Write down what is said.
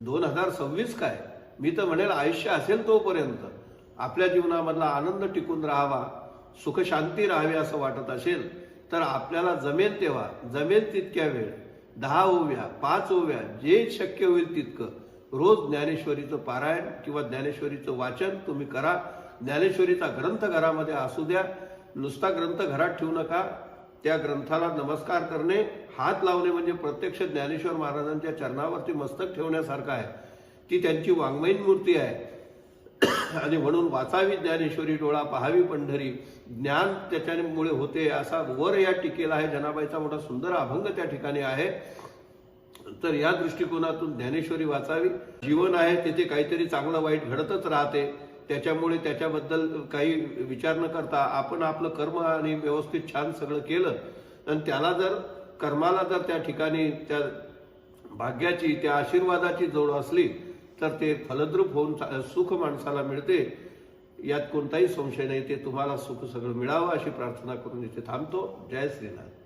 2026 काय, मी तर म्हणेल आयुष्य असेल तोपर्यंत आपल्या जीवनामधला आनंद टिकून राहावा, सुख शांती राहावी असं वाटत असेल तर आपल्याला जमेल तेव्हा, जमेल तितक्या वेळ 10 ओव्या 5 ओव्या जे शक्य होईल तितकं रोज ज्ञानेश्वरीचं पारायण किंवा ज्ञानेश्वरीचं वाचन तुम्ही करा। ज्ञानेश्वरीचा ग्रंथ घरामध्ये असू द्या, नुसता ग्रंथ घरात ठेवू नका। त्या ग्रंथाला नमस्कार करणे, हात लावणे म्हणजे प्रत्यक्ष ज्ञानेश्वर महाराजांच्या चरणावरती मस्तक ठेवण्यासारखं आहे। ती त्यांची वाङ्मयीन मूर्ती आहे आणि म्हणून वाचावी ज्ञानेश्वरी, डोळा पहावी पंढरी, ज्ञान त्याच्यामुळे होते असा वर या टीकेला आहे। जनाबाईचा मोठा सुंदर अभंग त्या ठिकाणी आहे। तर या दृष्टिकोनातून ज्ञानेश्वरी वाचावी। जीवन आहे तिथे काहीतरी चांगलं वाईट घडतच राहते, त्याच्यामुळे त्याच्याबद्दल काही विचार न करता आपण आपलं कर्म आणि व्यवस्थित छान सगळं केलं आणि त्याला जर कर्माला जर त्या ठिकाणी त्या भाग्याची त्या आशीर्वादाची जोड असली तर ते फलद्रूप होऊन सुख माणसाला मिळते, यात कोणताही संशय नाही। ते तुम्हाला सुख सगळं मिळावं अशी प्रार्थना करून इथे थांबतो। जय श्रीनाथ।